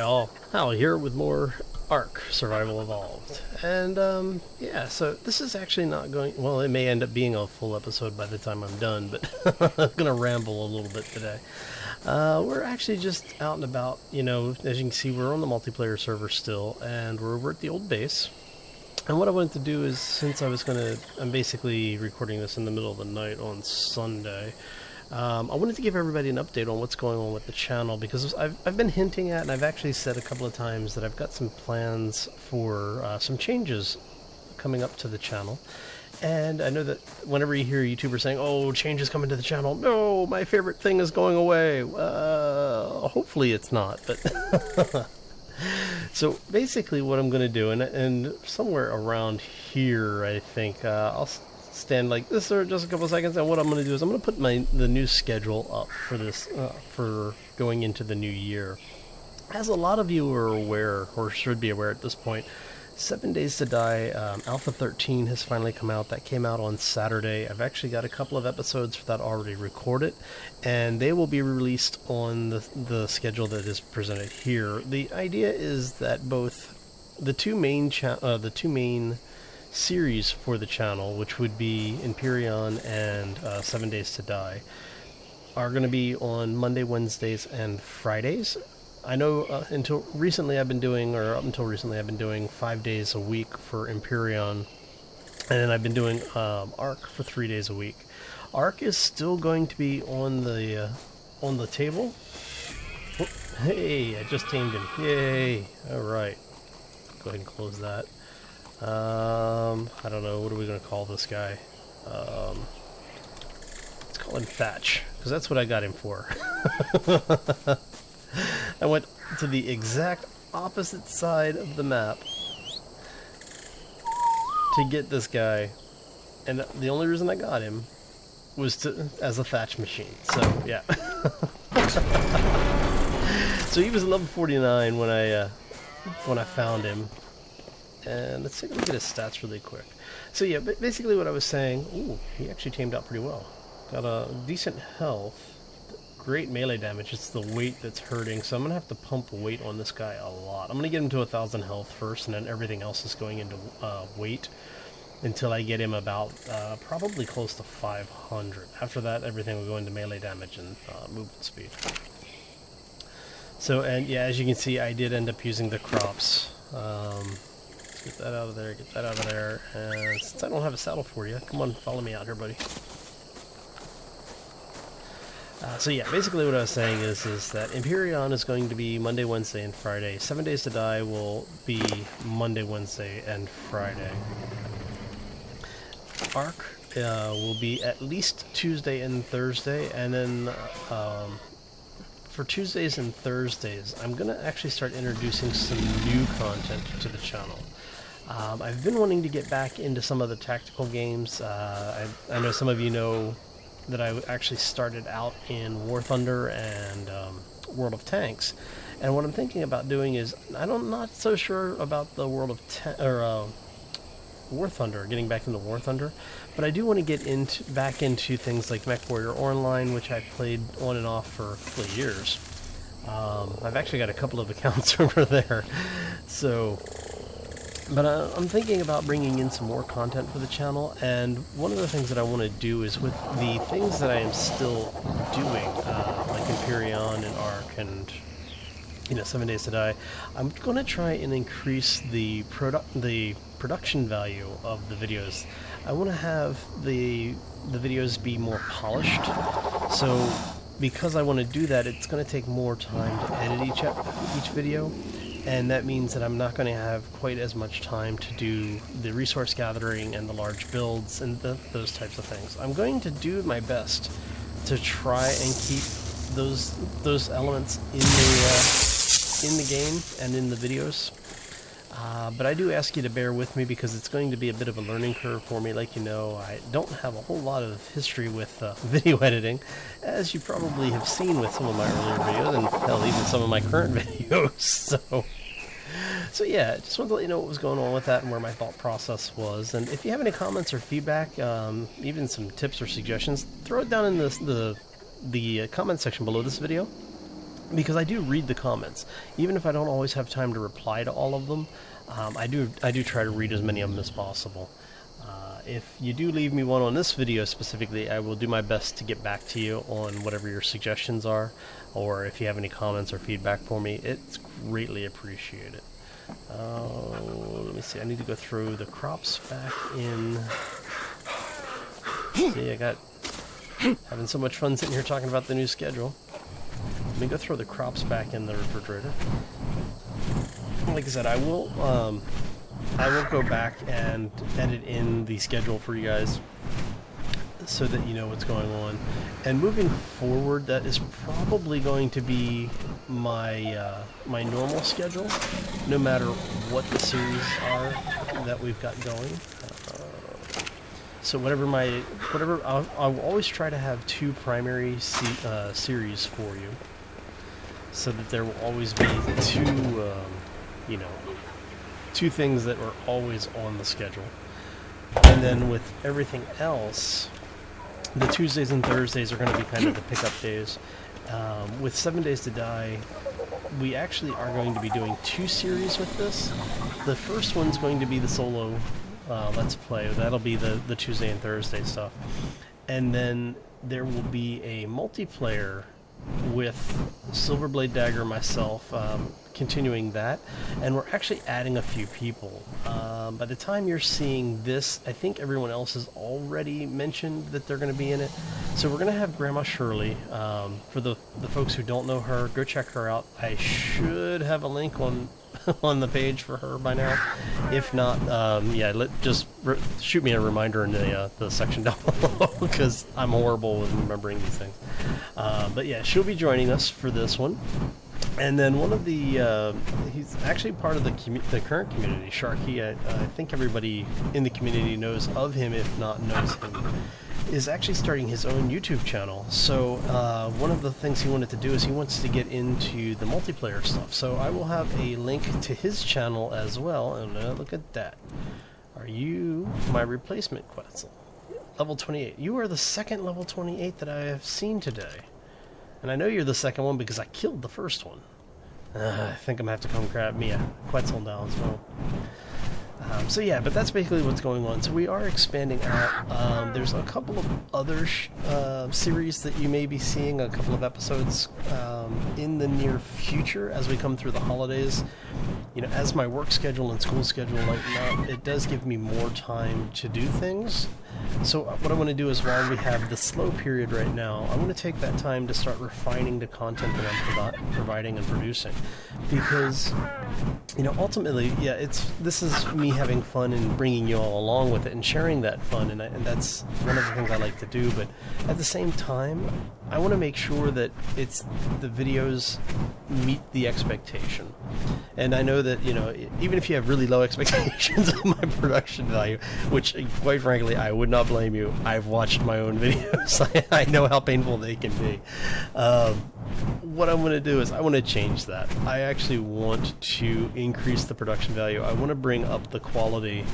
all, Hal here with more ARK, Survival Evolved. And, yeah, so this is actually not going... Well, it may end up being a full episode by the time I'm done, but I'm going to ramble a little bit today. We're actually just out and about, you know, as you can see, we're on the multiplayer server still, and we're over at the old base. And what I wanted to do is, since I'm basically recording this in the middle of the night on Sunday, I wanted to give everybody an update on what's going on with the channel, because I've been hinting at, and I've actually said a couple of times that I've got some plans for some changes coming up to the channel. And I know that whenever you hear YouTubers saying, oh, changes coming to the channel, no, my favorite thing is going away. Hopefully it's not, but... So basically what I'm going to do, and somewhere around here, I think, I'll stand like this for just a couple of seconds, and what I'm going to do is I'm going to put the new schedule up for this, for going into the new year. As a lot of you are aware, or should be aware at this point, 7 Days to Die, Alpha 13 has finally come out. That came out on Saturday. I've actually got a couple of episodes for that already recorded, and they will be released on the schedule that is presented here. The idea is that both the two main series for the channel, which would be Empyrean and 7 Days to Die, are going to be on Monday, Wednesdays, and Fridays. I know up until recently I've been doing 5 days a week for Empyrean, and I've been doing ARK for 3 days a week. ARK is still going to be on the table. Oh, hey, I just tamed him. Yay! Alright. Go ahead and close that. I don't know, what are we going to call this guy? Let's call him Thatch, because that's what I got him for. I went to the exact opposite side of the map to get this guy, and the only reason I got him was as a Thatch machine. So yeah. So he was level 49 when I found him, and let's take a look at his stats really quick. So yeah, but basically what I was saying, ooh, he actually tamed out pretty well. Got a decent health. Great melee damage. It's the weight that's hurting, so I'm gonna have to pump weight on this guy a lot. I'm gonna get him to 1,000 health first, and then everything else is going into weight until I get him about probably close to 500. After that, everything will go into melee damage and movement speed. So, and yeah, as you can see, I did end up using the crops. Let's get that out of there, get that out of there, and since I don't have a saddle for you, come on, follow me out here, buddy. So yeah, basically what I was saying is that Empyrean is going to be Monday, Wednesday, and Friday. 7 Days to Die will be Monday, Wednesday, and Friday. ARK will be at least Tuesday and Thursday, and then for Tuesdays and Thursdays, I'm going to actually start introducing some new content to the channel. I've been wanting to get back into some of the tactical games. I know some of you know that I actually started out in War Thunder and World of Tanks, and what I'm thinking about doing is, I'm not so sure about the War Thunder, getting back into War Thunder, but I do want to get back into things like Mech Warrior Online, which I played on and off for a couple of years. I've actually got a couple of accounts over there, so... But I'm thinking about bringing in some more content for the channel, and one of the things that I want to do is with the things that I am still doing, like Empyrean and ARK and, you know, 7 Days to Die, I'm going to try and increase the production value of the videos. I want to have the videos be more polished, so because I want to do that, it's going to take more time to edit each video. And that means that I'm not going to have quite as much time to do the resource gathering and the large builds and those types of things. I'm going to do my best to try and keep those elements in the game and in the videos. But I do ask you to bear with me, because it's going to be a bit of a learning curve for me. Like you know, I don't have a whole lot of history with video editing, as you probably have seen with some of my earlier videos, and hell, even some of my current videos. So yeah, just wanted to let you know what was going on with that and where my thought process was. And if you have any comments or feedback, even some tips or suggestions, throw it down in the comment section below this video. because I do read the comments. Even if I don't always have time to reply to all of them, I do try to read as many of them as possible. If you do leave me one on this video specifically, I will do my best to get back to you on whatever your suggestions are, or if you have any comments or feedback for me, it's greatly appreciated. Let me see, I need to go throw the crops back in. See, I got having so much fun sitting here talking about the new schedule. Let me go throw the crops back in the refrigerator. Like I said, I will go back and edit in the schedule for you guys so that you know what's going on. And moving forward, that is probably going to be my my normal schedule, no matter what the series are that we've got going. So I'll always try to have two primary series for you, so that there will always be two things that are always on the schedule. And then with everything else, the Tuesdays and Thursdays are going to be kind of the pickup days. With 7 Days to Die, we actually are going to be doing two series with this. The first one's going to be the solo Let's Play. That'll be the Tuesday and Thursday stuff. And then there will be a multiplayer with Silverblade Dagger, myself, continuing that, and we're actually adding a few people. By the time you're seeing this, I think everyone else has already mentioned that they're going to be in it. So we're going to have Grandma Shirley. For the folks who don't know her, go check her out. I should have a link on on the page for her by now. If not, yeah, just shoot me a reminder in the section down below, because I'm horrible with remembering these things. But yeah, she'll be joining us for this one. And then one of the, he's actually part of the current community, Sharky. I think everybody in the community knows of him, if not knows him, is actually starting his own YouTube channel. So one of the things he wanted to do is he wants to get into the multiplayer stuff. So I will have a link to his channel as well. And look at that. Are you my replacement, Quetzal? Level 28. You are the second level 28 that I have seen today. And I know you're the second one because I killed the first one. I think I'm going to have to come grab me a Quetzal now as well. So yeah, but that's basically what's going on. So we are expanding out. There's a couple of other series that you may be seeing, a couple of episodes in the near future as we come through the holidays. You know, as my work schedule and school schedule lighten up, it does give me more time to do things. So what I want to do is, while we have the slow period right now, I want to take that time to start refining the content that I'm providing and producing. Because, you know, ultimately, yeah, this is me having fun and bringing you all along with it and sharing that fun, and that's one of the things I like to do. But at the same time, I want to make sure that the videos meet the expectation. And I know that, you know, even if you have really low expectations of my production value, which, quite frankly, I would not blame you. I've watched my own videos. I know how painful they can be. What I'm going to do is I want to change that. I actually want to increase the production value. I want to bring up the quality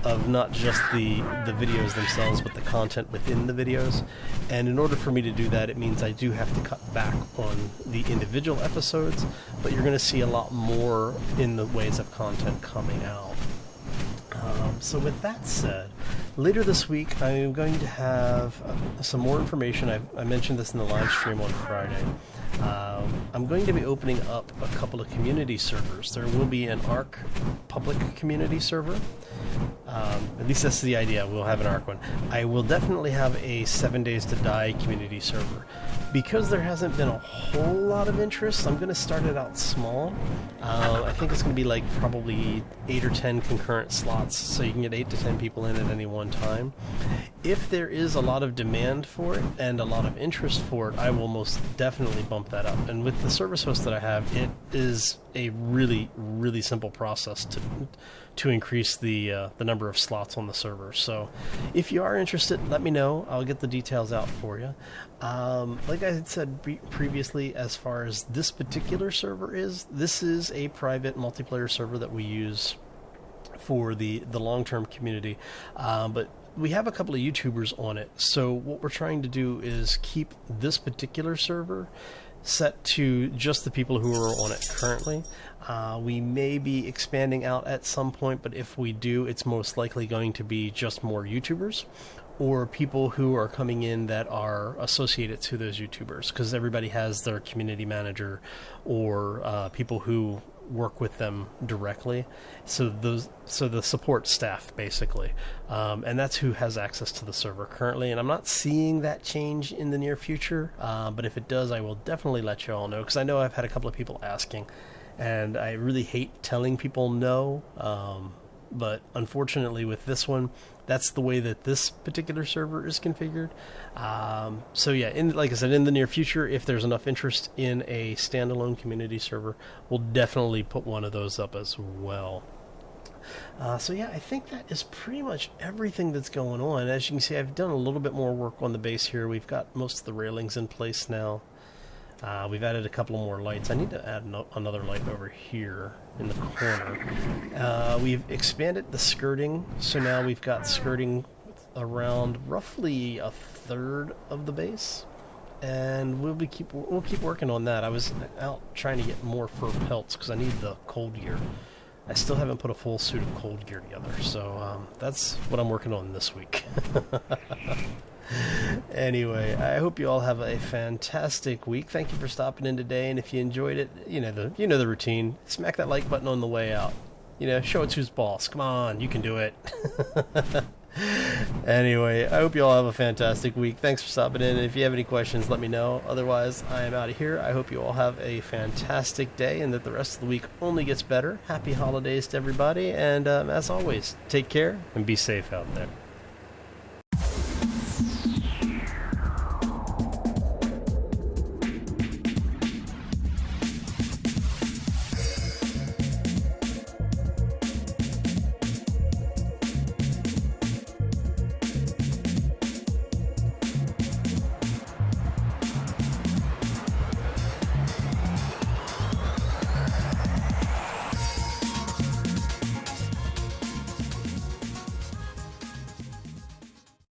of not just the videos themselves, but the content within the videos. And in order for me to do that, it means I do have to cut back on the individual episodes, but you're going to see a lot more in the ways of content coming out. So with that said, later this week I'm going to have some more information. I mentioned this in the live stream on Friday. I'm going to be opening up a couple of community servers. There will be an ARK public community server. At least that's the idea. We'll have an ARK one. I will definitely have a 7 Days to Die community server. Because there hasn't been a whole lot of interest, I'm going to start it out small. I think it's going to be like probably 8 or 10 concurrent slots, so you can get 8 to 10 people in at any one time. If there is a lot of demand for it and a lot of interest for it, I will most definitely bump that up. And with the service host that I have, it is a really, really simple process to increase the number of slots on the server. So if you are interested, let me know. I'll get the details out for you. Like I had said previously, as far as this particular server is, this is a private multiplayer server that we use for the long-term community. But we have a couple of YouTubers on it, so what we're trying to do is keep this particular server set to just the people who are on it currently. We may be expanding out at some point, but if we do, it's most likely going to be just more YouTubers or people who are coming in that are associated to those YouTubers, because everybody has their community manager or people who work with them directly, so the support staff basically, and that's who has access to the server currently. And I'm not seeing that change in the near future, but if it does, I will definitely let you all know, because I know I've had a couple of people asking, and I really hate telling people no, but unfortunately with this one, that's the way that this particular server is configured. So yeah, like I said, in the near future, if there's enough interest in a standalone community server, we'll definitely put one of those up as well. So yeah, I think that is pretty much everything that's going on. As you can see, I've done a little bit more work on the base here. We've got most of the railings in place now. We've added a couple more lights. I need to add another light over here in the corner. We've expanded the skirting, so now we've got skirting around roughly a third of the base, and we'll keep working on that. I was out trying to get more fur pelts because I need the cold gear. I still haven't put a full suit of cold gear together, so that's what I'm working on this week. Anyway, I hope you all have a fantastic week. Thank you for stopping in today, and if you enjoyed it, you know the routine. Smack that like button on the way out. Show it's who's boss. Come on, you can do it. Anyway, I hope you all have a fantastic week. Thanks for stopping in, and if you have any questions, let me know. Otherwise, I am out of here. I hope you all have a fantastic day, and that the rest of the week only gets better. Happy holidays to everybody, and as always, take care and be safe out there.